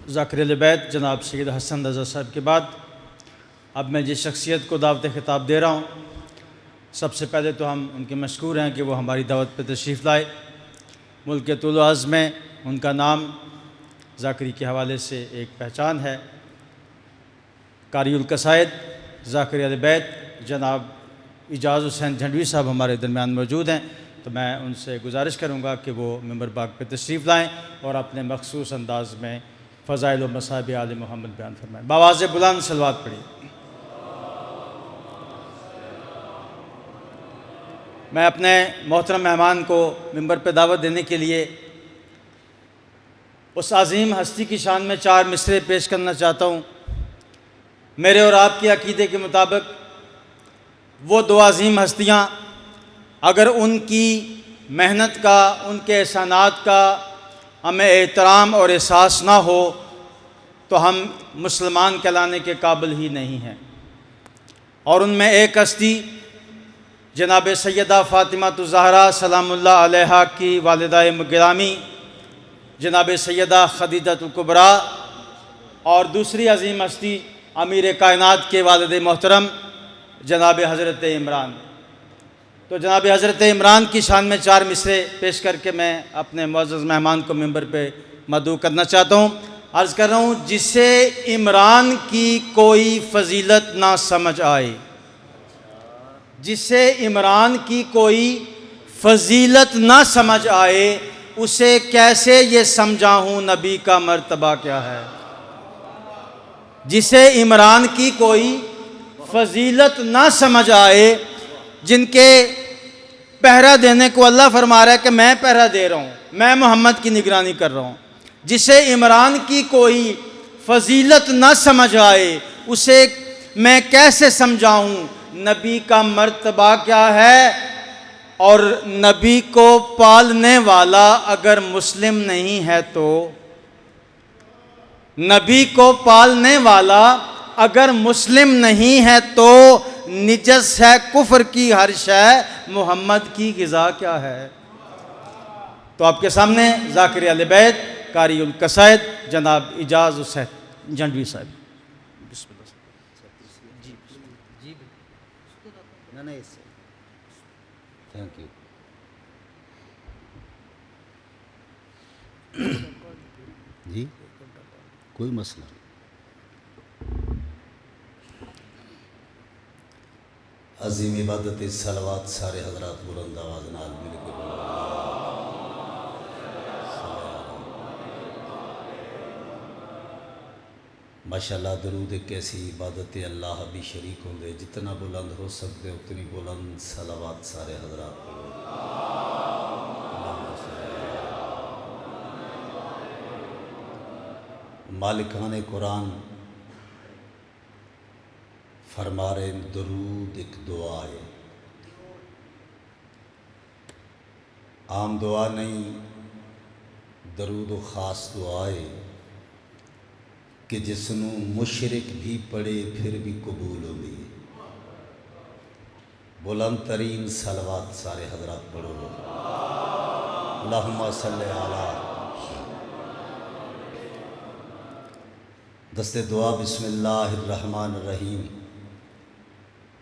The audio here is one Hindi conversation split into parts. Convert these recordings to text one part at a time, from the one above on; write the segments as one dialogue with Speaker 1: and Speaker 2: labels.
Speaker 1: ज़ाकिर अहल-ए-बैत जनाब सैयद हसन रज़ा साहब के बाद अब मैं जिस शख्सियत को दावत ख़िताब दे रहा हूँ, सबसे पहले तो हम उनके मशकूर हैं कि वो हमारी दावत पर तशरीफ़ लाए। मुल्क के तुल अर्ज़ में उनका नाम ज़ाकिरी के हवाले से एक पहचान है। क़ारीउल क़साइद ज़ाकिर अहल-ए-बैत जनाब इजाज़ हुसैन झंडवी साहब हमारे दरमियान मौजूद हैं, तो मैं उनसे गुजारिश करूँगा कि वो मिंबर बाग पर तशरीफ़ लाएँ और अपने मखसूस अंदाज़ में फ़ज़ाइल व मसाइब आले मोहम्मद बयान फरमाएँ। बावाज़ बुलंद सलवात पढ़िए। मैं अपने मोहतरम मेहमान को मिंबर पर दावत देने के लिए उस अज़ीम हस्ती की शान में 4 मिसरे पेश करना चाहता हूँ। मेरे और आपके अक़ीदे के मुताबिक वो 2 अज़ीम हस्तियाँ अगर उनकी मेहनत का, उनके एहसानात का हमें एहतराम और एहसास ना हो तो हम मुसलमान कहलाने के काबिल ही नहीं हैं। और उनमें एक हस्ती जनाब सैयदा फ़ातिमा ज़हरा सलामुल्लाह अलैहा की वालिदा गिरामी जनाब सैयदा खदीजतुल कुबरा और दूसरी अज़ीम हस्ती अमीर कायनात के वालिद मोहतरम जनाब हज़रत इमरान। तो जनाब हज़रत इमरान की शान में 4 मिसरे पेश करके मैं अपने मुअज़्ज़ज़ मेहमान को मिंबर पे मदऊ करना चाहता हूँ। अर्ज़ कर रहा हूँ, जिसे इमरान की कोई फ़जीलत ना समझ आए, जिसे इमरान की कोई फ़जीलत ना समझ आए, उसे कैसे ये समझाऊँ नबी का मर्तबा क्या है। जिसे इमरान की कोई फ़जीलत ना समझ आए, जिनके पहरा देने को अल्लाह फरमा रहा है कि मैं पहरा दे रहा हूँ, मैं मोहम्मद की निगरानी कर रहा हूँ, जिसे इमरान की कोई फ़जीलत ना समझ आए, उसे मैं कैसे समझाऊँ नबी का मर्तबा क्या है। और नबी को पालने वाला अगर मुस्लिम नहीं है तो, नबी को पालने वाला अगर मुस्लिम नहीं है तो निजस है कुफ्र की हर शय, मोहम्मद की ग़िज़ा क्या है। तो आपके सामने ज़ाकिर अहल-ए-बैत क़ारीउल क़साइद जनाब इजाज़ हुसैन झंडवी साहब।
Speaker 2: Thank you. जी कोई मसला नहीं। अज़ीम इबादत सलवात सारे हज़रात बुलंद आवाज़ नाल मिल के माशाअल्लाह। दरूद एक ऐसी इबादत अल्लाह भी शरीक होंगे, जितना बुलंद हो सकते उतनी बुलंद सलावत सारे हज़रात को। मालिकान कुरान फरमा रहे दरूद एक दुआ है, आम दुआ नहीं, दरूद ख़ास दुआ है कि जिसनों मुशरिक भी पढ़े फिर भी कबूल होगी। बुलंद तरीन सलवात सारे हज़रात पढ़ो। अल्लाहुम्मा सल्ले अला। दस्ते दुआ बिस्मिल्लाहिर्रहमानिर्रहीम।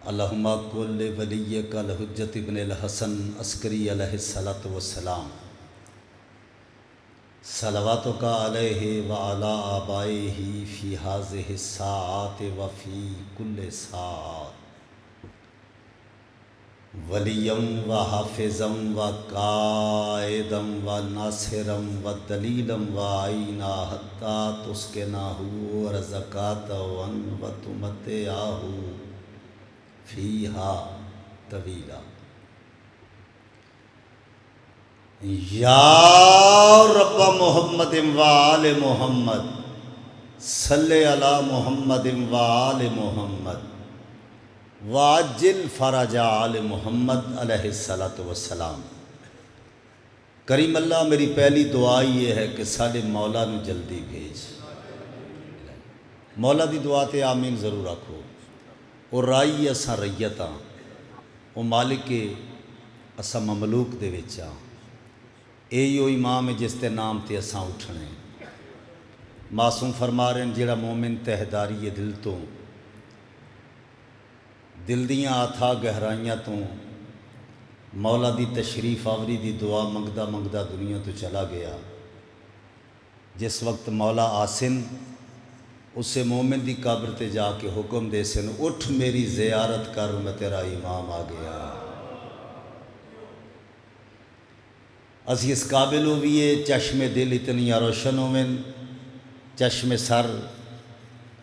Speaker 2: अल्लाहुम्मा कुल्ल वलिय्यकल हुज्जत इब्नुल हसन अस्करी अलैहिस्सलातु वस्सलाम सलवातु का अलैहि व अला आबाइही फ़ी हाज़िहि साअत व फ़ी कुल्ल साअत वलियम व हाफ़िज़म व कायदम व नासिरम व दलीलम व आइना हत्ता तुस्किनाहु व रज़क़ातवन व तुमत्तिआहु फ़ीहा तवीला। या रब्बा मोहम्मद व आले मोहम्मद सल्ले अला मोहम्मद व आले मोहम्मद वाजिल फ़राजा आले मोहम्मद अलैहिस्सलातु वस्सलाम। करीम अल्लाह मेरी पहली दुआ ये है कि साडे मौला नूं जल्दी भेज। मौला दी दुआ ते आमीन ज़रूर आखो। और राई असा रैयत हाँ, वो मालिक के असा ममलूक दे विच हाँ। यही वो इमाम है जिसके नाम ते असा उठने। मासूम फरमा रहे हैं जिहड़ा मोमिन तहदारी है दिल तो, दिल दियां आथा गहराइयां तो मौला दी तशरीफ आवरी दी दुआ मंगदा मंगदा दुनिया तो चला गया। जिस वक्त मौला आसिन उसे मोमिन दी कब्र ते जाके हुक्म दे सन, उठ मेरी ज़ियारत कर, मैं तेरा इमाम आ गया। असी इस काबिल होवीए चश्मे दिल इतनियां रोशन होवें, चश्मे सर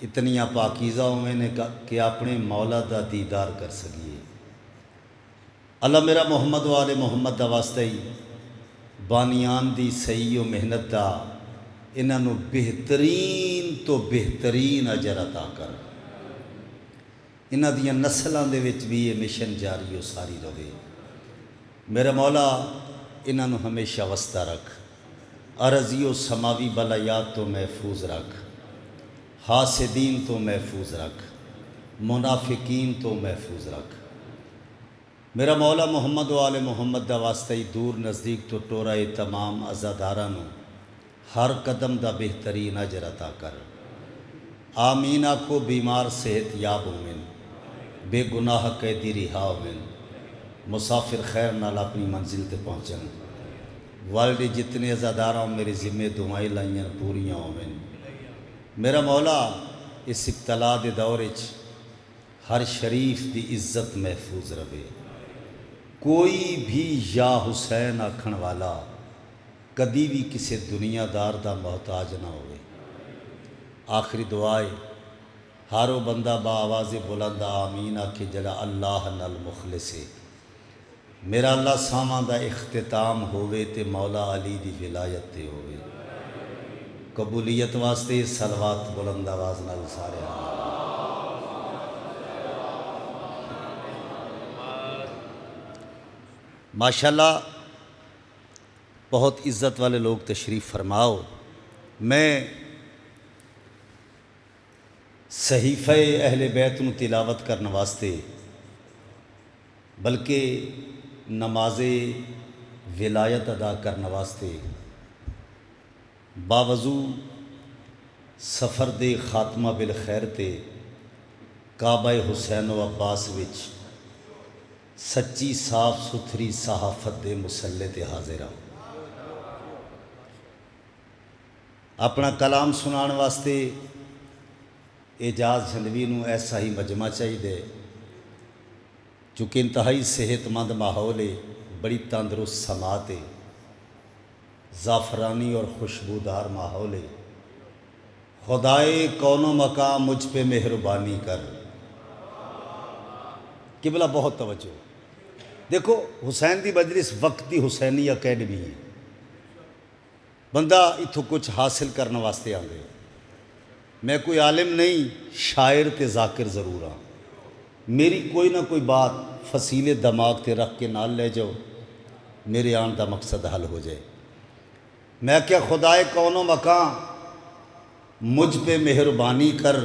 Speaker 2: इतनियां पाकीज़ा होवें कि अपने मौला दा दीदार कर सकिए। अल्लाह मेरा मुहम्मद वाले मुहम्मद दा वास्ते ही बानियान दी सही और मेहनत दा इन्हों बेहतरीन तो बेहतरीन अजर अता कर। इन्हां दियां नस्लों दे विच भी ये मिशन जारी हो सारी रहे। मेरा मौला इन्हों हमेशा वसता रख, अरजियो समावी बलायात तो महफूज रख, हासिदीन तो महफूज रख, मुनाफिकीन तो महफूज रख। मेरा मौला मुहम्मद वाले मुहम्मद दा वास्ते ही दूर नज़दीक तो टोरा तमाम अज़ादारां नूं हर कदम दा बेहतरीन अजर अता कर। आमीन आखो बीमार सेहत याब होवें, बेगुनाह कैदी रिहा होवें, मुसाफिर खैर नाल अपनी मंजिल ते पहुँचन। वर्ल्ड जितने अज़ादारा मेरे ज़िम्मे दुआएं लाइयां पूरियां होवें। मेरा मौला इस इब्तला दे दौर हर शरीफ दी इज्जत महफूज रहे। कोई भी या हुसैन आखण वाला कदी भी किसी दुनियादार दा मोहताज ना होवे। आखिरी दुआए हर वो बंदा बा आवाज़ बुलंद आमीन आखे जड़ा अल्लाह नल मुखलिस है। मेरा अल्लाह सावां दा इख्तिताम होवे ते मौला अली दी विलायत ते होवे। कबूलियत वास्ते सलवात बुलंद आवाज़ नाल सारे माशाल्लाह। बहुत इज़्ज़त वाले लोग तशरीफ़ फरमाओ। मैं सहीफ़े अहले बैत नूं तिलावत करने वास्ते बल्कि नमाज़े विलायत अदा करने वास्ते बावजू सफ़र दे खात्मा बिल खैर ते काबा हुसैन व अब्बास विच सच्ची साफ सुथरी सहाफत दे मुसल्ले ते हाजिर हाँ। अपना कलाम सुनाने वास्ते एजाज झंडवी नूं ऐसा ही मजमा चाहिए, चूँकि इंतहाई सेहतमंद माहौल है, बड़ी तंदरुस्त समात है, ज़ाफ़रानी और खुशबूदार माहौल है। खुदाए कौनो मकाम मुझ पे मेहरबानी कर। किबला बहुत तवज्जो। देखो हुसैन दी मजलिस वक्त दी हुसैनी अकैडमी है। बंदा इत्थों कुछ हासिल करने वास्ते आंदे। मैं कोई आलिम नहीं, शायर ते जाकिर ज़रूर हाँ। मेरी कोई ना कोई बात फसीले दिमाग ते रख के नाल ले जाओ, मेरे आन का मकसद हल हो जाए। मैं क्या खुदाए कौनो मकाम मुझ पे मेहरबानी कर,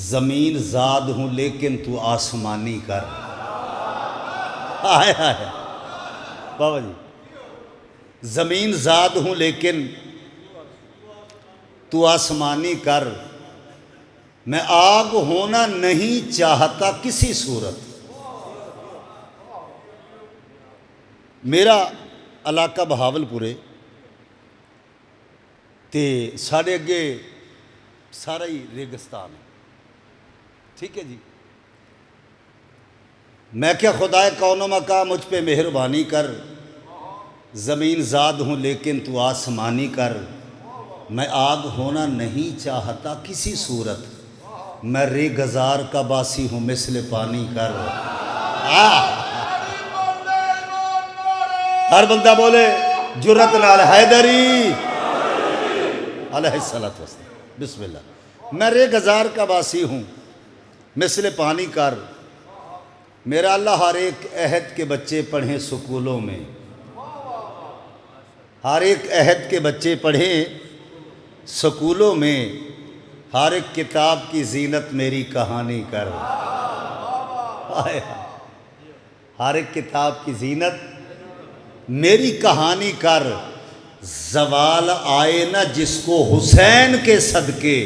Speaker 2: ज़मीन ज़ाद हूँ लेकिन तू आसमानी कर। हाय हाय बाबा जी, ज़मीन ज़ाद हूँ लेकिन तू आसमानी कर। मैं आग होना नहीं चाहता किसी सूरत। मेरा इलाका बहावलपुरे ते साढ़े अगे सारा ही रेगिस्तान है। ठीक है जी। मैं क्या खुदाए कौनो मका मुझ पे मेहरबानी कर, ज़मीन ज़ाद हूँ लेकिन तू आसमानी कर। मैं आग होना नहीं चाहता किसी सूरत, मैं रेगजार का बासी हूँ मिसले पानी कर। हर बंदा बोले जुर्रत नाल हैदरी अलैहिस्सलातु वस्सलाम। बिस्मिल्लाह। मैं रेगजार का बासी हूँ मिसले पानी कर। मेरा अल्लाह हर एक अहद के बच्चे पढ़ें स्कूलों में, हर एक अहद के बच्चे पढ़ें स्कूलों में। हर एक किताब की जीनत मेरी कहानी कर। हर एक किताब की जीनत मेरी कहानी कर। जवाल आए ना जिसको हुसैन के सदके,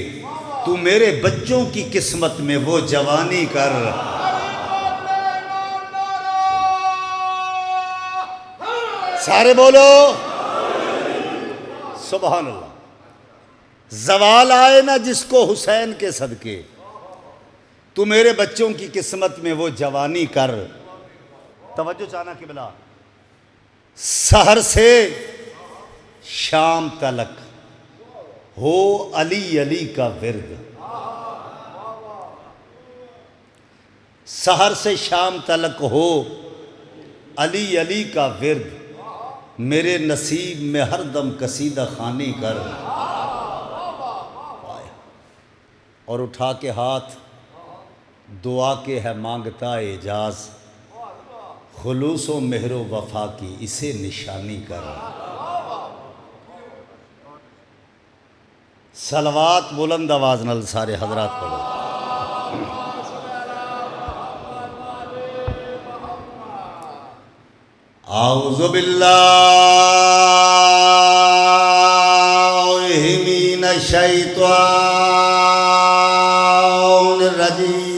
Speaker 2: तू मेरे बच्चों की किस्मत में वो जवानी कर। सारे बोलो सुभान अल्लाह। जवाल आए ना जिसको हुसैन के सदके, तू मेरे बच्चों की किस्मत में वो जवानी कर। तवज्जो चाहना किबला, सहर से शाम तलक हो अली अली का विरद। सहर से शाम तलक हो अली अली का विरद, मेरे नसीब में हर दम कसीदा खानी कर। और उठा के हाथ दुआ के है मांगता एजाज, खुलूसो मेहरो वफा की इसे निशानी कर। सलवात बुलंद आवाज नल सारे हजरात पढ़ो। आऊज़ु बिल्लाहि मिनश शैतानिर रजीम।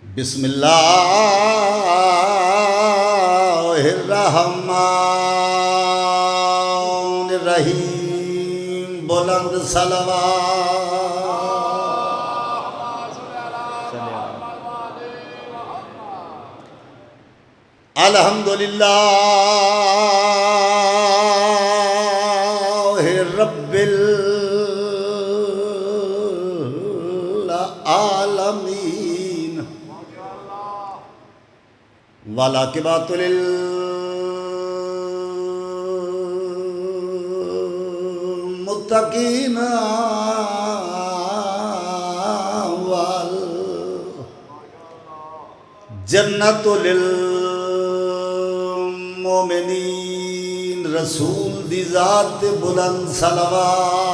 Speaker 2: बिस्मिल्लाहिर्रहमानिर्रहीम। बुलंद सलवात। अल्हम्दुलिल्लाहि रब्बिल आलमीन वलाकिबातुल मुत्तकीन वल जन्नतुल मोमिनीन। रसूल दी ज़ात बुलंद सलवात।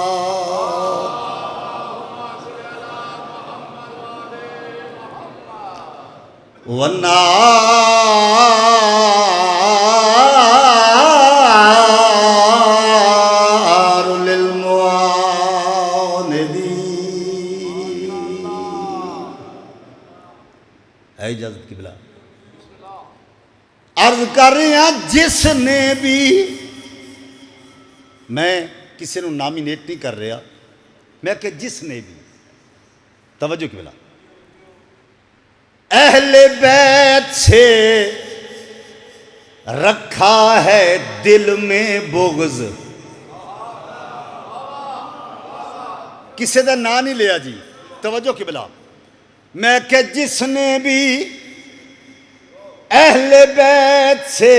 Speaker 2: वन्नारु लिल मुआनिदीन। है इजाजत की बिला। अर्ज कर रहे हैं जिसने भी, मैं किसी को नॉमिनेट नहीं कर रहा, मैं कि जिसने भी, तवज्जो की बिला, अहले बैत से रखा है दिल में बुग़्ज़। किसी का ना नहीं लिया जी, तवज्जो की बिला। मैं कि जिसने भी अहले बैत से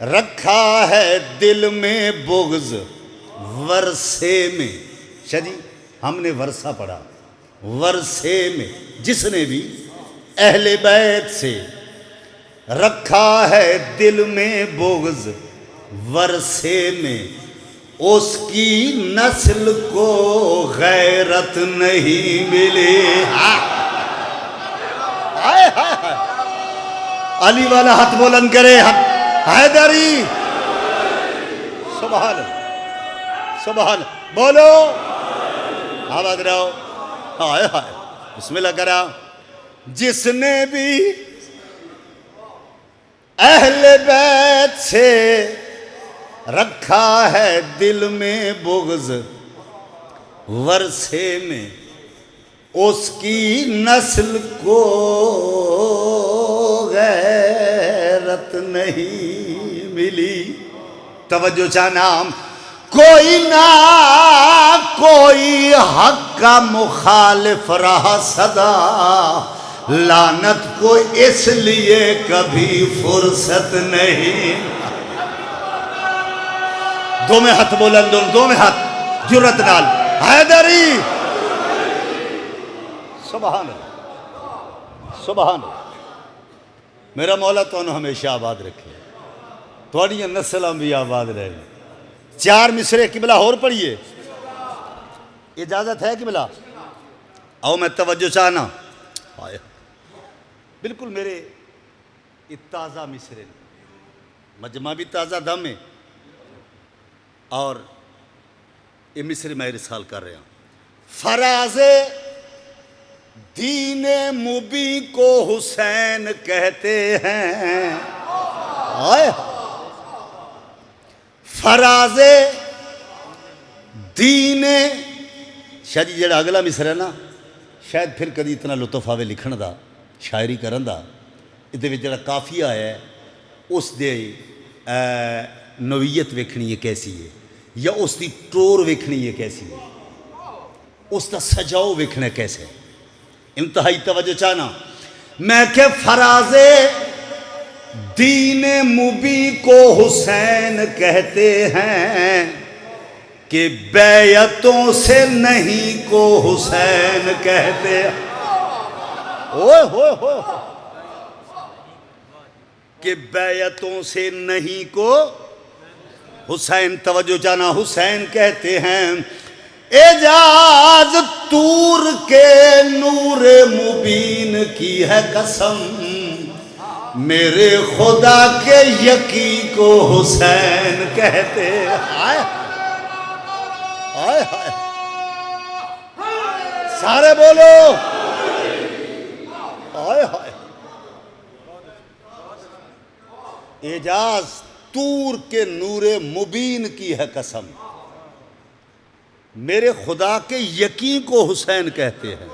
Speaker 2: रखा है दिल में बुग़्ज़, वर्षे में, शादी हमने वर्षा पढ़ा, वर्षे में जिसने भी अहले बैत से रखा है दिल में बुग़्ज़, वर्षे में उसकी नस्ल को गैरत नहीं मिली। हाय हाय हाय, अली वाला हाथ बुलंद करे, हैदरी। सुभान सुभान बोलो, आवाज रहो। हाय हाय, बिस्मिल्लाह करा। जिसने भी अहले बैत से रखा है दिल में बुग़्ज़, वर्षे में उसकी नस्ल को गैरत नहीं मिली। तवज्जो चाहना, कोई ना कोई हक का मुखालिफ रहा सदा, लानत को इसलिए कभी फुर्सत नहीं। दो में हाथ बुलंद, दो में हाथ जुर्रत नाल, हैदरी। सुभान सुभान। मेरा मौला तो हमेशा आबाद रखे, थोड़ी नस्ल भी आबाद रहे। चार मिसरे किबला और पढ़िए, इजाजत है किबला? आओ मैं तवज्जो चाहना। बिल्कुल मेरे ये ताज़ा मिसरे ने, मजमा भी ताज़ा दम है और ये मिसरे मैं रिसाल कर रहा हूँ। फराज़े दीने मुबी को हुसैन कहते हैं। आए फराज़े दीने शाह जी जेड़ा अगला मिसरा ना शायद फिर कभी इतना लुत्फ आवे लिखण दा, शायरी करन दा। इहदे विच जेड़ा काफिया है उस दे नवीयत वेखनी है कैसी है, या उसकी टोर वेखनी है कैसी है, उसका सजाओ वेखना कैसे है। इंतहाई तवज्जो चाहना। मैं के फराज़े दीने मुबी को हुसैन कहते हैं कि बैयतों से नहीं को हुसैन कहते। ओए होए होए कि बैयतों से नहीं को हुसैन, तवज्जो जाना, हुसैन कहते हैं। एजाज तूर के नूर मुबीन की है कसम, मेरे खुदा के यकी को हुसैन कहते। आए आए हाय सारे बोलो आए हाय। एजाज तूर के नूरे मुबीन की है कसम, मेरे खुदा के यकीन को हुसैन कहते हैं।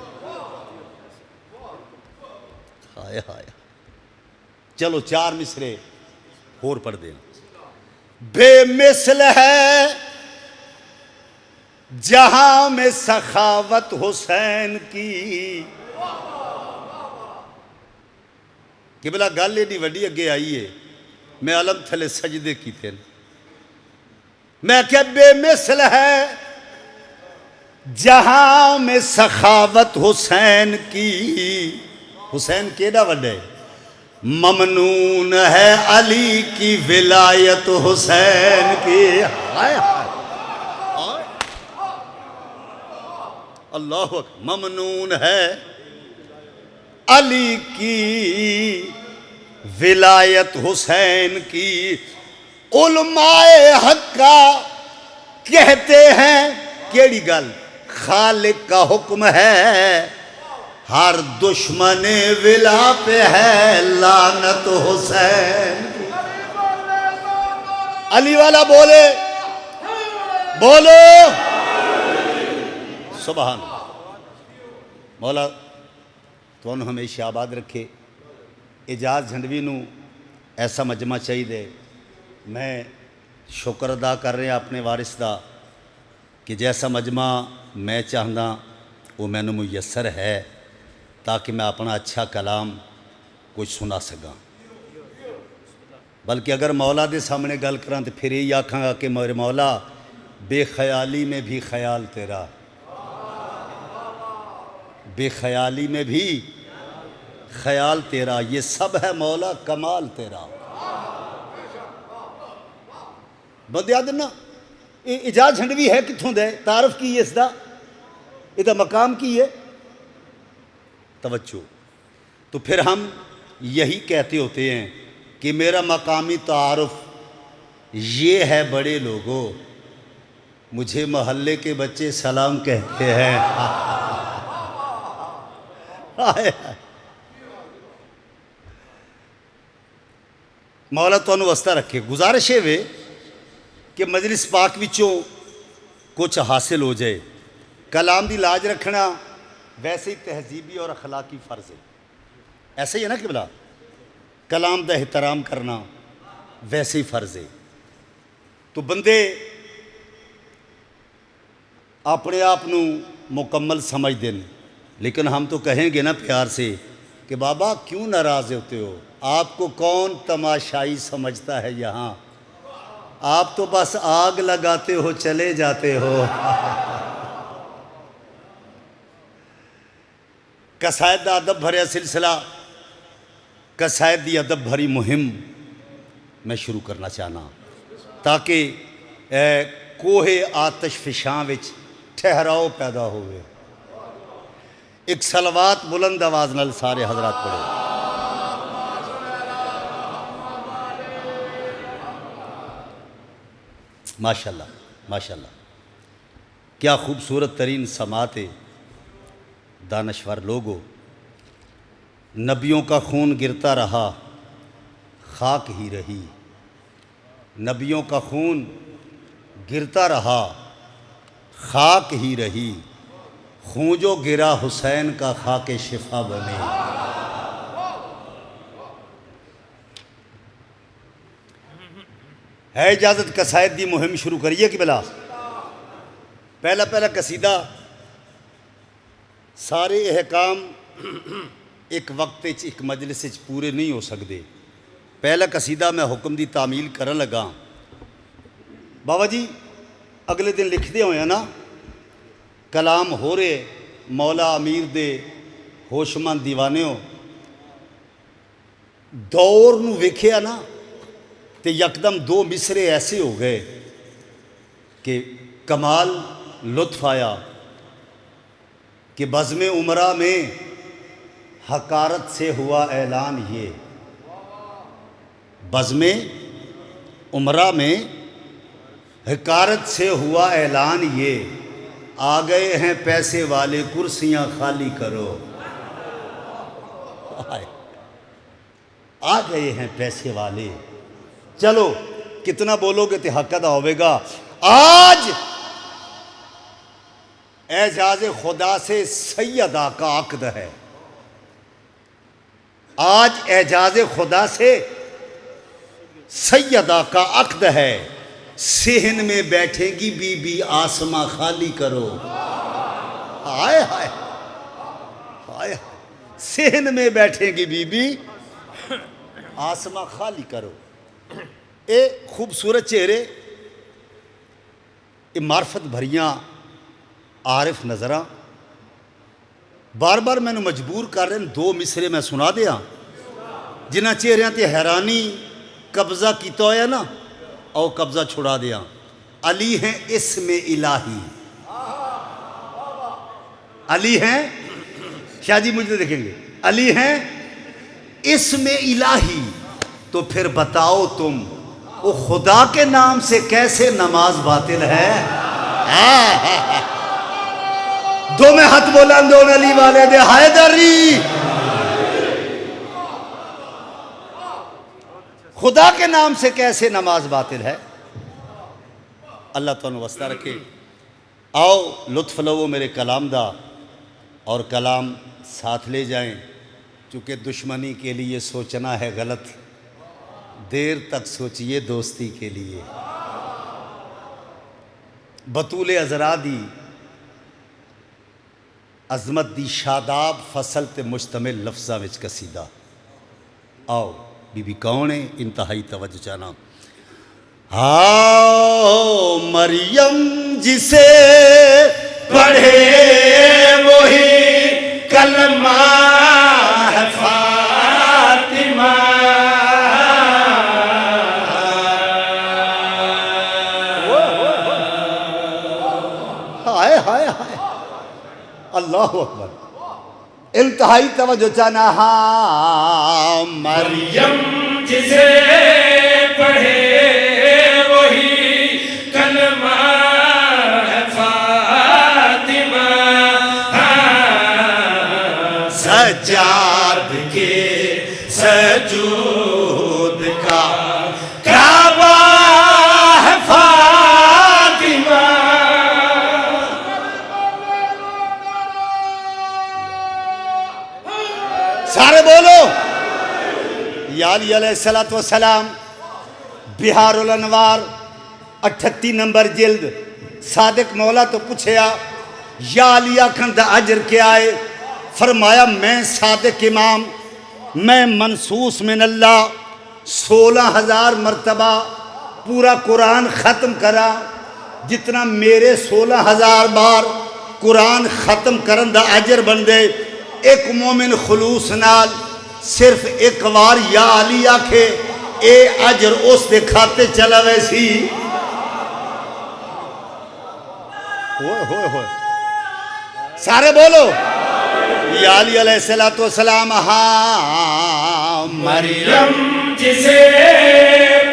Speaker 2: हाय हाय। चलो 4 मिसरे और पढ़ देना। बेमिसल है जहां में सखावत हुसैन की, कि बोला गल एडी वड्डी अगे आई है, मैं अलम थले सजदे कीते। मैं क्या बेमिसल है जहां में सखावत हुसैन की। हुसैन केड़ा वड्डा है, ममनून है अली की विलायत हुसैन की। हाय हाय अल्लाह अकबर। ममनून है अली की विलायत हुसैन की। उलमाए हक्का कहते हैं केड़ी गल, खालिक का हुक्म है, हर दुश्मन विला पे है लानत हुसैन। अली वाला बोले बोलो सुभान। मौला तुहानू हमेशा आबाद रखे। एजाज झंडवी नू ऐसा मजमा चाहिए। मैं शुक्र अदा कर रहा अपने वारिस का कि जैसा मजमा मैं चाहता वो मैनू मुयसर है, ताकि मैं अपना अच्छा कलाम कुछ सुना सका। बल्कि अगर मौला के सामने गल करा तो फिर यही आखांगा कि मेरे मौला बेख्याली में भी ख्याल तेरा, बेख्याली में भी ख्याल तेरा, ये सब है मौला कमाल तेरा। बंदे ना इजाज झंडवी है कितों दे, तारफ की है इसका, इसका मकाम की है, तवज्जो। तो फिर हम यही कहते होते हैं कि मेरा मकामी तारुफ ये है, बड़े लोगों मुझे मोहल्ले के बच्चे सलाम कहते हैं। मौला तुहानू वस्ता रखे। गुजारिश है वे कि मजलिस पाक विचों कुछ हासिल हो जाए। कलाम की लाज रखना वैसे ही तहजीबी और अखलाकी फ़र्ज है, ऐसा ही है ना कि बोला कलाम का एहतराम करना वैसे ही फ़र्ज है। तो बंदे अपने आप को मुकम्मल समझते हैं, लेकिन हम तो कहेंगे ना प्यार से कि बाबा क्यों नाराज़ होते हो, आपको कौन तमाशाई समझता है, यहाँ आप तो बस आग लगाते हो चले जाते हो। कसायद का अदब भरिया सिलसिला, कसायद की अदब भरी मुहिम मैं शुरू करना चाहना, ताकि कोहे आतश फिशां विच ठहराव पैदा होवे। एक सलवात बुलंद आवाज़ नाल सारे हजरात पढ़ो। माशाल्लाह माशाल्लाह, क्या खूबसूरत तरीन समात है। दानश्वर लोगो, नबियों का खून गिरता रहा, खाक ही रही। नबियों का खून गिरता रहा, खाक ही रही। खून जो गिरा हुसैन का खाके शिफा बने। है इजाज़त कसायद दी मुहिम शुरू करिए कि बिला। पहला पहला कसीदा सारे अहकाम एक वक्त एक मजलिस पूरे नहीं हो सकते। पहला कसीदा मैं हुक्म दी तामील करन लगा। बाबा जी अगले दिन लिखते होए ना, कलाम हो रहे मौला अमीर दे होशमंद दीवाने हो, दौर नूं वेखिया ना तो यकदम दो मिसरे ऐसे हो गए कि कमाल लुत्फ आया कि बज़्म उमरा में हकारत से हुआ ऐलान ये। बज़्म उमरा में हकारत से हुआ ऐलान ये, आ गए हैं पैसे वाले कुर्सियां खाली करो। आ गए हैं पैसे वाले, चलो कितना बोलोगे तो हक अदा होगा। आज एजाज खुदा से सैयदा का अक़द है। आज एजाज खुदा से सैयदा का अक़द है। सेहन में बैठेगी बीबी आसमां खाली करो। हाय हाय हाय, सेहन में बैठेगी बीबी आसमां खाली करो। ए खूबसूरत चेहरे, ये मार्फत भरियां आरिफ नज़रां बार बार मैंने मजबूर कर रहे हैं। दो मिसरे मैं सुना दिया जिन्हां चेहरियां ते हैरानी कब्ज़ा किया होया ना, और कब्ज़ा छुड़ा दिया। अली हैं इसमें इलाही, अली हैं शाह जी मुझे देखेंगे, अली हैं इसमें इलाही। तो फिर बताओ तुम वो खुदा के नाम से कैसे नमाज बातिल है। दो में हाथ बोला दो अली वाले दे हैदरी। खुदा के नाम से कैसे नमाज बातिल है। अल्लाह तुहानू वस्ता रखे। आओ लुत्फ लवो मेरे कलाम दा, और कलाम साथ ले जाएं, चूँकि दुश्मनी के लिए सोचना है गलत, देर तक सोचिए दोस्ती के लिए। बतूल अज़रा दी अज़मत दी शादाब फसल ते मुश्तमिल लफ्ज़ां विच कसीदा। आओ बीबी कौन है, इंतहाई तवज्जो चाहना। आओ मरियम जिसे पढ़े वही कलमा है फातिमा। हाय हाय हाय, अल्लाह अकबर, इंतहाई तवज्जो चाहना। हाँ
Speaker 3: मरियम जिसे पढ़े वही कलमा है फातिमा। सज्जाद के सजूद का काबा है फातिमा।
Speaker 2: सारे बोलो या अली अलैहिस्सलातु वस्सलाम। बिहारुल अनवार 38 नंबर जिल्द। सादिक मौला तो पूछया या अली आखन दा अजर क्या है। फरमाया मैं सादिक इमाम, मैं मनसूस मिन अल्लाह 16,000 मरतबा पूरा कुरान ख़त्म करा। जितना मेरे 16,000 बार कुरान ख़त्म करन दा अजर बन दे। एक मोमिन खुलूस नाल सिर्फ एक बार या अली आखे, ए अजर उस दे खाते चला वैसी। होए सारे बोलो या अली अलैहिस्सलातु वस्सलाम। हाँ
Speaker 3: मरियम जिसे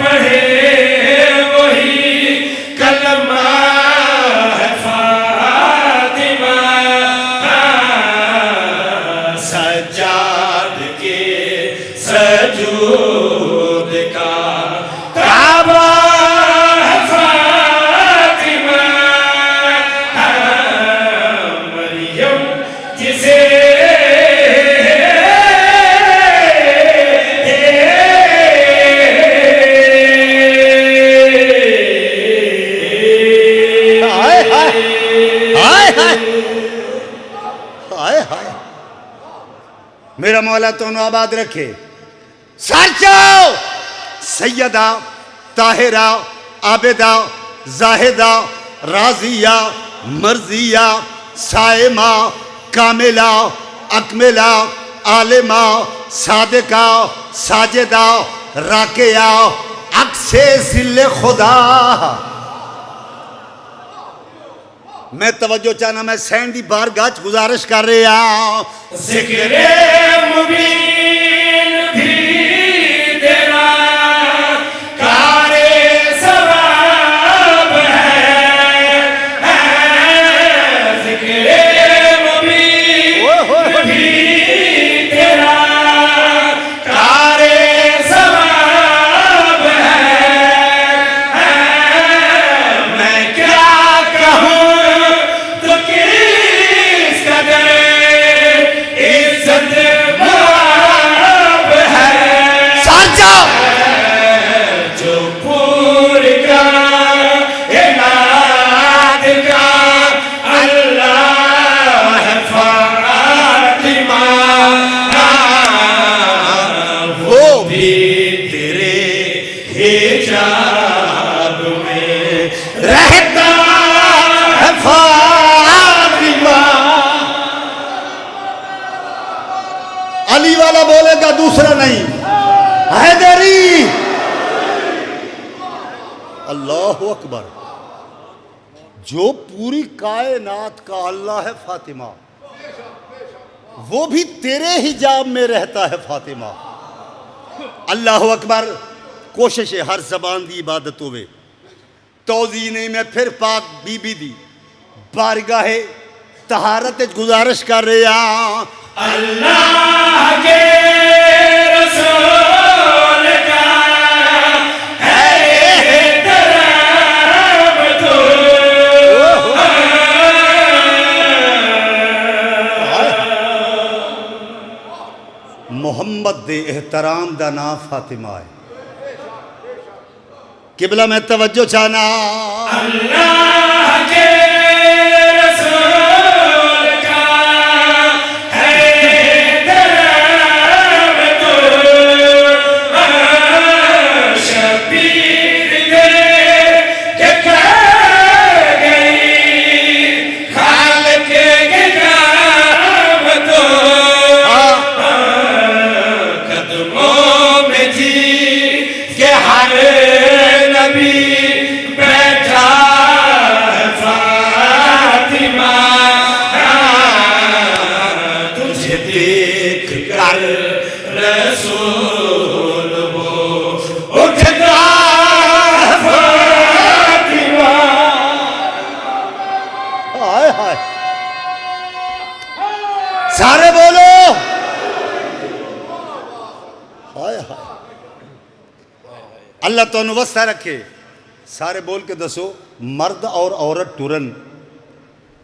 Speaker 3: पढ़े वही वजूद का काबा है फातिमा, मरियम जिसे
Speaker 2: मेरा मौला तो आबाद रखे। साचो सैयदा ताहिरा आबिदा जाहिदा राजिया मर्जिया साइमा कामिला अकमिला आलिमा सादिका साजिदा राकिया अक्से सिले खुदा। मैं तवज्जो चाहना, मैं सैन दी बारगाह च गुजारिश कर रहा।
Speaker 3: ज़िक्र मुबीन भी तेरा कारे सवाब है, ज़िक्र मुबीन भी तेरा कारे सवाब है। मैं क्या कहूँ तो किस कदर इज्जत माब है,
Speaker 2: साचो
Speaker 3: जो पूर का इनाद का अल्लाह है फातिमा, वो भी तेरे हिजाब में रहता है फातिमा।
Speaker 2: अली वाला बोलेगा दूसरा नहीं, हैदरी। अल्लाह अकबर। जो पूरी कायनात का अल्लाह है फातिमा, वो भी तेरे हिजाब में रहता है फातिमा। अल्लाह अकबर। कोशिश है हर जबान दी इबादत होवे। तौज़ी नहीं, मैं फिर पाक बीबी दी बारगाहे तहारत गुजारिश कर रहा।
Speaker 3: अल्लाह के रसूल का है एहतराम तो,
Speaker 2: मोहम्मद दे एहतराम दा नाम फातिमा है। किबला मैं तवज्जो चाहना।
Speaker 3: अल्लाह के रसूल का है एहतराम तो, शबीर दे के कह गई खालिक के काम तो, कदमों में जी के हर नबी बैठा है फातिमा, तुझे देख कर रसूल वो उठता है फातिमा।
Speaker 2: हाय हाय, सारे बोलो हाय हाय। अल्लाह तो वस्ता रखे। सारे बोल के दसो, मर्द और औरत टुरन,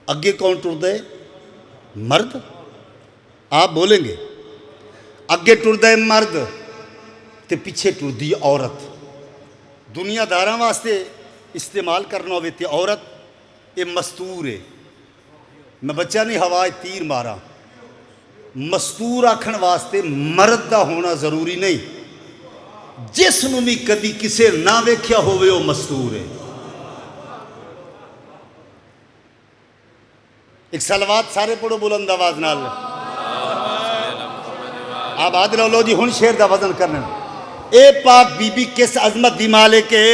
Speaker 2: अगे कौन टुरदे? मर्द। आप बोलेंगे अगे टुरदा है मर्द ते पीछे टुरदी औरत। दुनियादारा वास्ते इस्तेमाल करना होवे ते औरत ये मस्तूर है। मैं बच्चा नहीं हवा तीर मारा। मस्तूर आखण वास्ते मर्द का होना जरूरी नहीं। जिसनों भी कदी किसे ना वेख्या होवे वो मस्तूर है। एक सलवात सारे पढ़ो बुलंद आवाज नाल। आप आदि लो जी हुन शेर दा वजन करने। ए पाक बीबी किस अजमत दी मालिक है।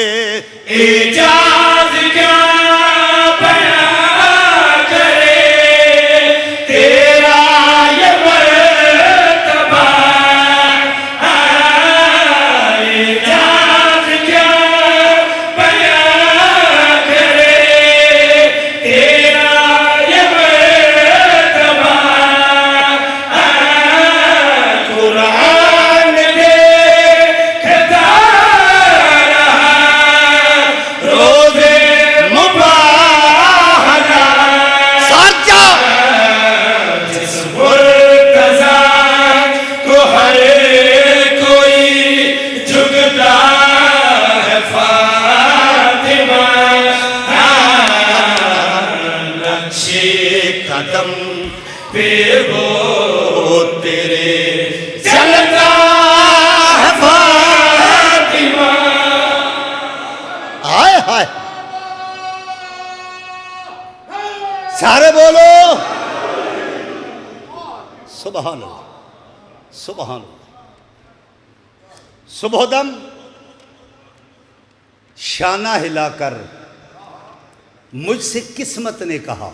Speaker 3: एजाज क्या बयां करे तेरा ये मर्तबा, एजाज क्या बयां करे तेरा ये मर्तबा, कुरान दे
Speaker 2: नारे बोलो सुभान अल्लाह, सुभान अल्लाह। सुबोदम शाना हिलाकर मुझसे किस्मत ने कहा,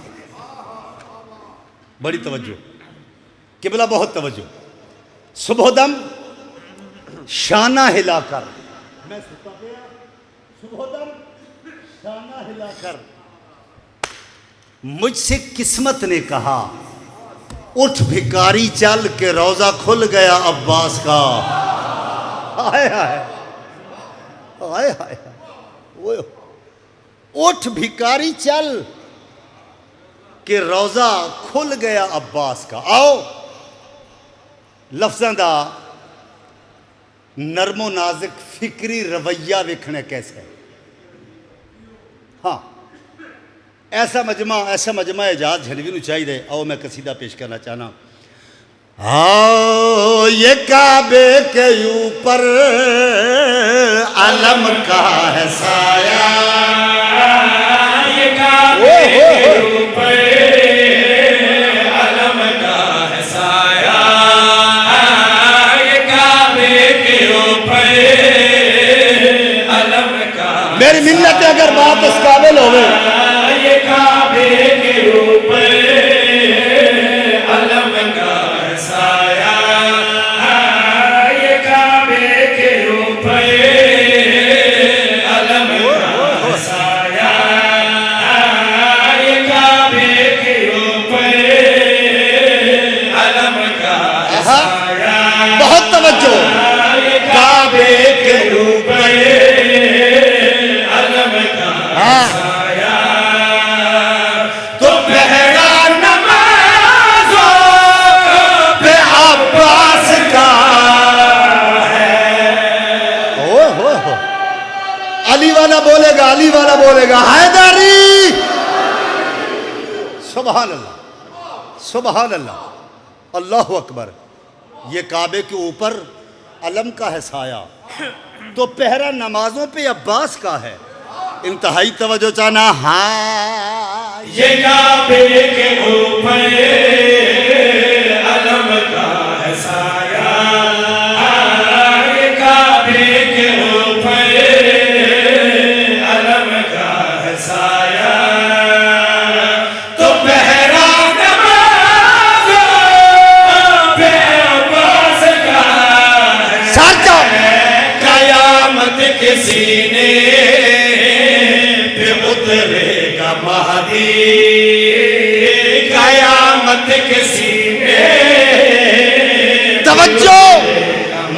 Speaker 2: बड़ी तवज्जो किबला, बहुत तवज्जो। सुबोदम शाना हिलाकर, मैं सुता गया, सुबोदम शाना हिलाकर मुझसे किस्मत ने कहा, उठ भिकारी चल के रोजा खुल गया अब्बास का। हाय हाय हाय हाय, उठ भिकारी चल के रोजा खुल गया अब्बास का। आओ लफ्ज़ां दा नरमो नाजुक फिक्री रवैया वेखना कैसा है। हाँ, ऐसा मजमा एजाज झलवी नूं चाहिए। आओ मैं कसीदा पेश करना चाहना। आओ ये काबे के ऊपर अलम का है साया,
Speaker 3: ये काबे के ऊपर अलम का है साया, ये काबे के ऊपर अलम का।
Speaker 2: मेरी मिन्नत अगर बात इस काबिल होवे,
Speaker 3: ये काबे के ऊपर अलम का है साया, ये काबे के ऊपर अलम का है साया, ये काबे के ऊपर अलम का है साया।
Speaker 2: बहुत तवज्जो।
Speaker 3: ये काबे के ऊपर अलम का है साया, तो पहरा नमाज़ों पे अब्बास का
Speaker 2: हो अली वाला बोलेगा, अली वाला बोलेगा हैदरी। सुभान अल्लाह, सुभान अल्लाह, अल्लाह अकबर। ये काबे के ऊपर अलम का है साया, तो पहरा नमाजों पे अब्बास का है। इंतहाई तवज्जो चाहना। हाँ,
Speaker 3: ये काबे के ऊपर अलम का है साया, ये काबे के ऊपर अलम का है साया, तो पहरा नमाज़ों पे अब्बास का है।
Speaker 2: साचा
Speaker 3: कयामत के सीने पे उतरेगा महदी, कयामत के सीने
Speaker 2: तवज्जो।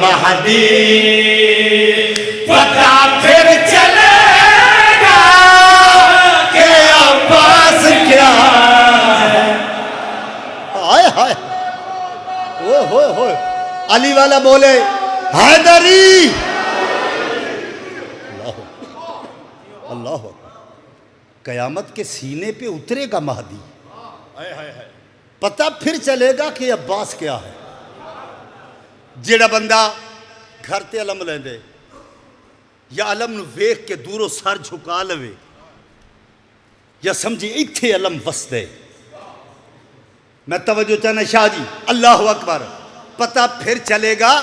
Speaker 3: महदी, पता फिर चलेगा कि अब्बास क्या है।
Speaker 2: हाय हाय, हो अली वाला बोले हैदरी। अल्लाह अल्लाह। कयामत के सीने पे उतरेगा महदी, पता फिर चलेगा कि अब्बास क्या है। जेड़ा बंदा घर ते अलम लेंदे या अलम नूं वेख के दूरों सर झुका लवे या समझे इत्थे अलम वसदे। मैं तवज्जो चाहना शाह जी, अल्लाह अकबर। पता फिर चलेगा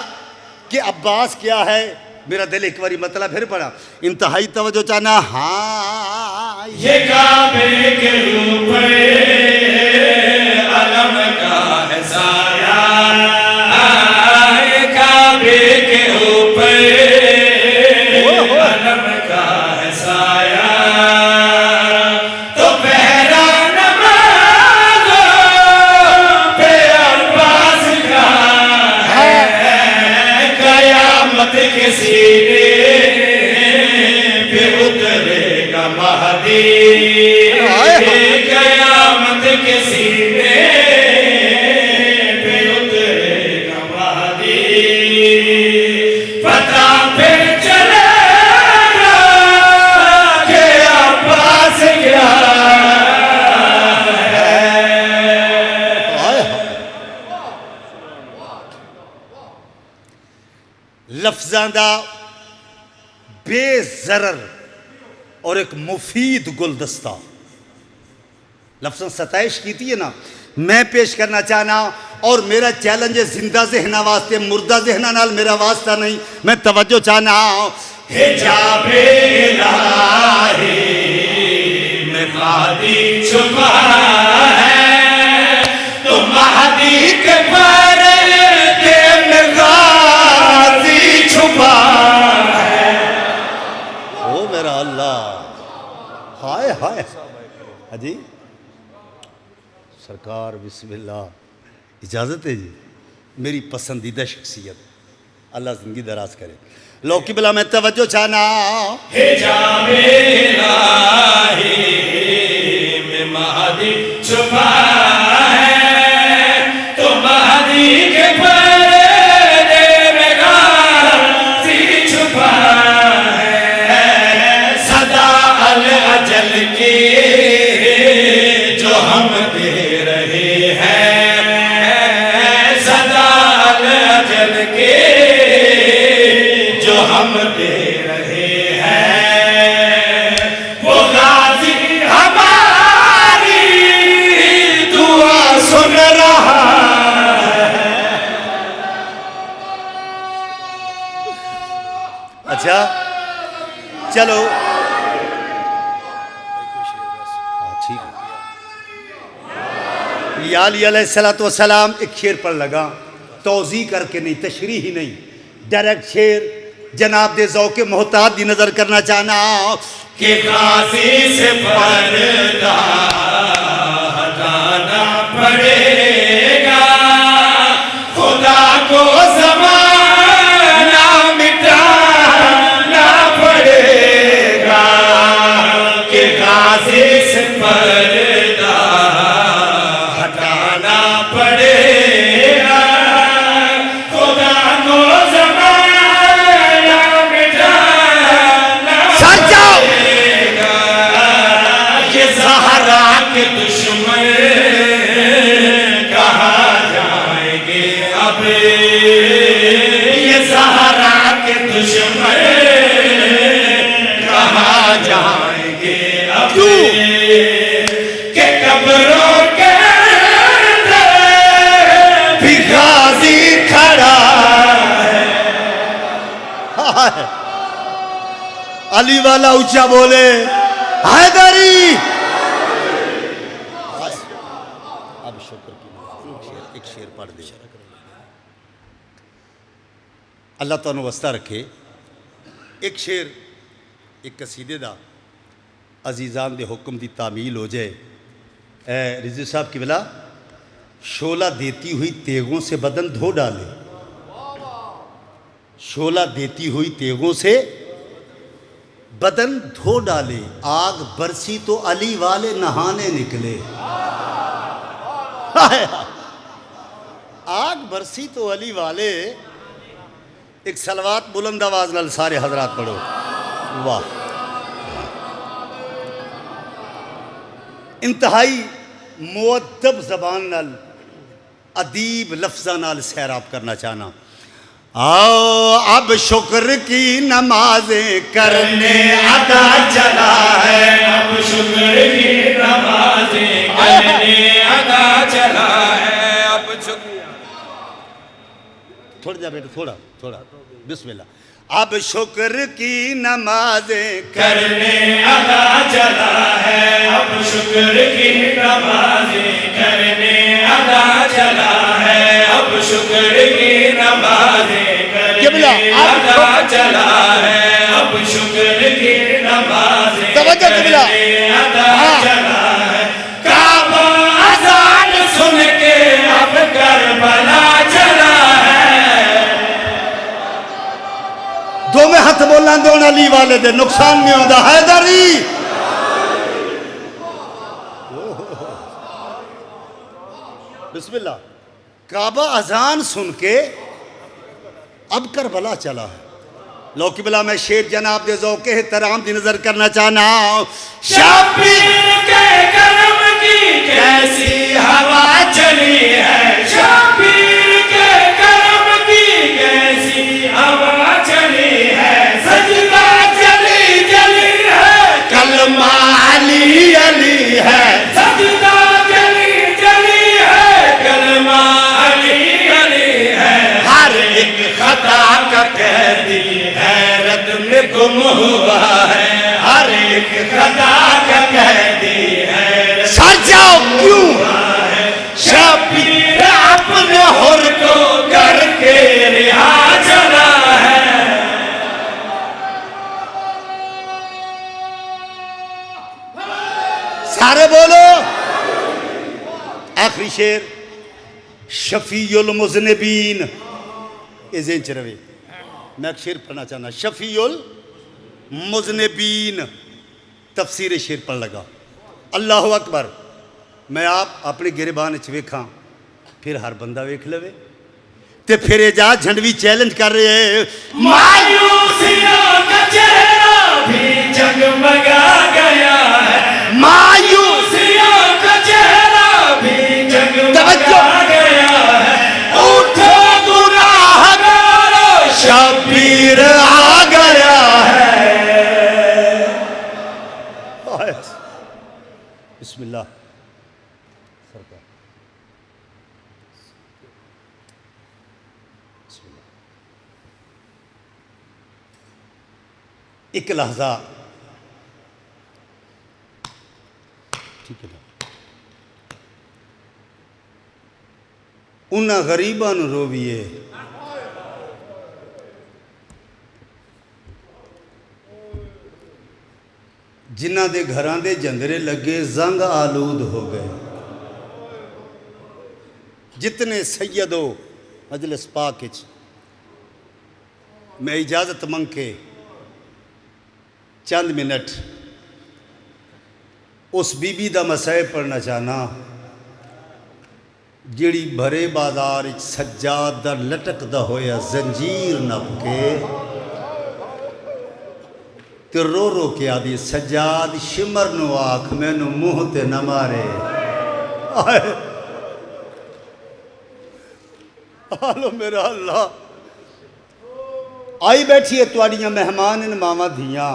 Speaker 2: कि अब्बास क्या है। मेरा दिल एक बारी मतलब फिर पड़ा। इंतहाई तवज्जो चाहना। हाँ,
Speaker 3: ये काबे के ऊपर अलम का है साया, ये काबे के ऊपर अलम का है साया, तो पहरा नमाज़ों पे अब्बास का है। कयामत के सीने पे उतरेगा महदी, कयामत के सीने पे उतरेगा महदी, पता फिर चलेगा कि अब्बास क्या है।
Speaker 2: लफ्ज़ां दा बेज़रर और एक मुफीद गुलदस्ता। लफ्ज़ सताइश की थी ना, मैं पेश करना चाहना। और मेरा चैलेंज है जिंदा जहना वास्ते, मुर्दा जहना नाल मेरा वास्ता नहीं। मैं तवज्जो चाहना
Speaker 3: हिजाबे इलाही में महदी छुपा है, तो महदी के पर्दे में गाजी छुपा है।
Speaker 2: ओ मेरा अल्लाह, हाय हाय हाजी सरकार बिस्मिल्लाह, इजाज़त है जी। मेरी पसंदीदा शख्सियत, अल्लाह ज़िंदगी दराज करे। लो किबला में तवज्जो चाहना
Speaker 3: हिजाबे इलाही में महदी छुपा है, तो महदी के पर्दे में गाजी छुपा है। सदा अल अजल की जो हम दे रहे हैं, सदा अल अजल के जो हम दे रहे हैं, वो गाजी हमारी दुआ सुन रहा है।
Speaker 2: अच्छा चलो ठीक है। या अली अलैहिस्सलातु वस्सलाम एक शेर पर लगा, तौज़ी करके नहीं, तशरीह ही नहीं, डायरेक्ट शेर जनाब दे ज़ौक़े मोहताज दी नज़र करना चाहना
Speaker 3: कि गाजी से पर्दा हटाना पड़ेगा, खुदा को ज़माना मिटाना पड़ेगा। कि गाजी से पर्दा हटाना पड़ेगा, खुदा को ज़माना मिटाना पड़ेगा। ये ज़हरा के दुश्मन कहाँ जाएंगे अब, ये ज़हरा के दुश्मन कहाँ जाएंगे अब। के कब्रों के अंदर भी गाजी खड़ा है।
Speaker 2: अली वाला ऊंचा बोले हैदरी। अब शुक्र की एक शेर पढ़ दे, अल्लाह तुहानू वस्ता रखे। एक शेर एक कसीदे दा अजीज़ान दे हुक्म दी तामील हो जाए। रिजवी साहब की बिला शोला देती हुई तेगों से बदन धो डाले, शोला देती हुई तेगों से बदन धो डाले, आग बरसी तो अली वाले नहाने निकले। आग बरसी तो अली वाले। एक सलवात बुलंद आवाज नाल सारे हजरात पढ़ो। वाह, इंतहाई मुअद्दब ज़बान नाल अदीब लफ्ज़ां नाल सैराब करना चाहना। आओ अब शुक्र की नमाजें करने
Speaker 3: अदा चला है, अब शुक्र की नमाज़ें करने अदा चला है। अब शुक्र,
Speaker 2: थोड़ा जा बेटा, थोड़ा थोड़ा बिस्मिल्लाह। अब शुक्र की नमाजें
Speaker 3: करने अदा चला है, अब शुक्र की नमाज़ें करने अदा चला है। अब शुक्र की नमाज़ें करने अदा चला है, अब शुक्र की नमाज़ें करने अदा चला है। काबा अज़ान सुन के अब करबला चला है।
Speaker 2: दो में हथ बोलना दोन अली वाले दे नुकसान नहीं होता। हैदरी बिस्मिल्लाह। काबा अजान सुन के अब करबला चला है। लौकिबला में शेर जनाब दे ज़ौक़े एहतराम की नजर करना चाहना।
Speaker 3: शब्बीर के करम की कैसी हवा चली है, शब्बीर के करम की कैसी हवा चली है। सजदा जली जली है, कलमा अली अली है। सजदा गुम हुआ है, हर एक खता का कहती है।
Speaker 2: सर जाओ क्यों?
Speaker 3: शबीर अपने हुर को करके रिहा चला है।
Speaker 2: सारे बोलो। आखिरी शेर, शफीउल मुज़निबीन। ये ज़हन च रहे। मैं एक शेर पढ़ना चाहना, शफीउल मुज़निबीन। तफसीर शेर पढ़ लगा। अल्लाह अकबर। मैं आप अपने गिरबान च वेखा, फिर हर बंदा वेख लवे, ते फिर एजाज झंडवी चैलेंज कर रहे हैं।
Speaker 3: मायूसियों का चेहरा भी जगमगा गया है, मायूसियों का चेहरा भी जगमगा गया है। उठो गुनाहगारों, शबीर आ गया है।
Speaker 2: बिस्मिल्लाह। एक लहजा, ठीक है ना, उन्हां गरीबां नूं रोवीए, जिन्हां दे घरां दे जंदरे लगे जंग आलूद हो गए। जितने सैयदो मजलिस पाक विच मैं इजाज़त मंग के चंद मिनट उस बीबी का मसए पढ़ना चाहना, जिहड़ी भरे बाजार विच सज्जाद दा लटकदा होया जंजीर नप के ते रो रो के आदि, सज्जाद शिमर नू आख मैनू मुँह ते न मारे। हालो मेरा अल्लाह। आई बैठी है तुहाड़ियां मेहमान इन मावां धियां।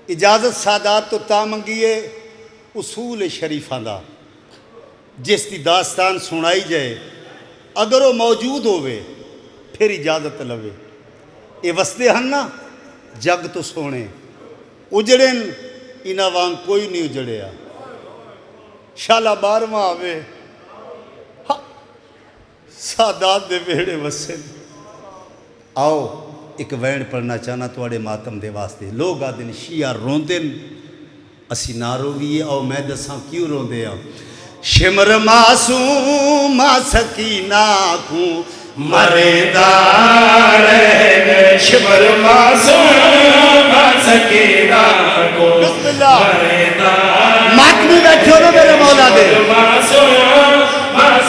Speaker 2: इजाज़त सादात तो ता मंगीए उसूल शरीफां दा, जिस दी दास्तान सुनाई जाए, अगर वो मौजूद होवे फिर इजाज़त लवे। ये वसदे हैं ना जग तो सोने, उजड़े इन्हां वांग कोई नहीं उजड़िया। शाला 12वां आवे, सादात दे वेड़े वसे। आओ एक वैन पढ़ना चाहना थोड़े मातम दे वास्ते। लोग आदि शिया रोंदे, असी ना रोवीए। आओ मैं दसा क्यों रोंदे आ। शिमर मासूम सकीना को
Speaker 3: मरेदार है, शिमर मासूम सकीना को मरेदार।
Speaker 2: मातमी बैठे हो ना मेरे मौला दे,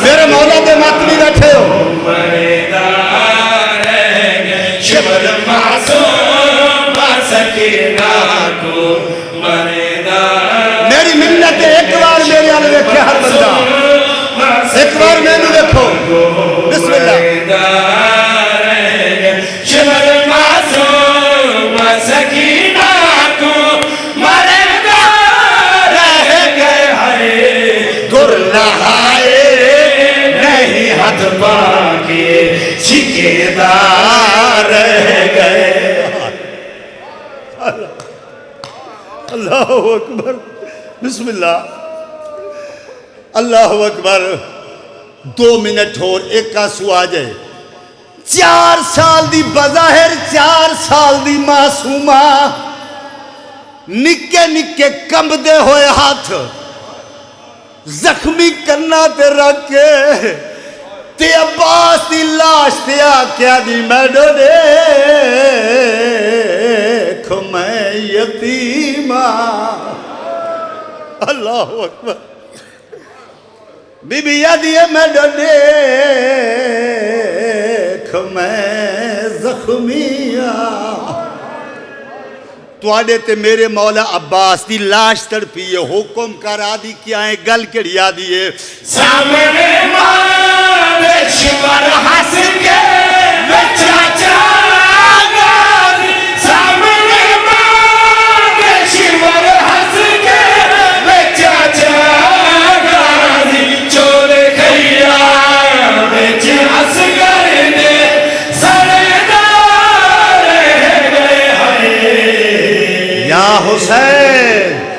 Speaker 2: मेरे मौला दे मातमी बैठे हो।
Speaker 3: मरेदार है, शिमर मासूम सकीना को मरेदार।
Speaker 2: मेरी मिन्नत है, एक बार मेरे आल देखे हर बंदा, एक बार मैनू देखो। बिस्मिल्लाह।
Speaker 3: शिमर मासूम सकीना को मरेदार रह गए, हरे गुर नहाए नहीं हद पाके ठिकेदार रह गए।
Speaker 2: अल्लाह अकबर। बिस्मिल्लाह। अल्लाह अकबर। 2 मिनट और एक आंसू आ जाए। 4 साल दी बज़ाहिर 4 साल दी मासूमा, निक्के निक्के कंबदे होए हाथ जख्मी कन्ना ते रख के ते अब्बास दी लाश ते आख्या दी मैडो देखो मैं यतीमा। अल्लाह अकबर। बीबी यादी है मैडो देखो मैं जख्मिया। तुआडे ते मेरे मौला अब्बास दी लाश तड़पी है। हुक्म कर आदि क्या है गल केड़ी आदि है।
Speaker 3: सामने मारे शिमर हंस के चाचा गाजी, सामने मारे शिमर हंस के चाचा गाजी। चोर खैया बेच हंस कर दे सरेदार रह गए,
Speaker 2: हुसैन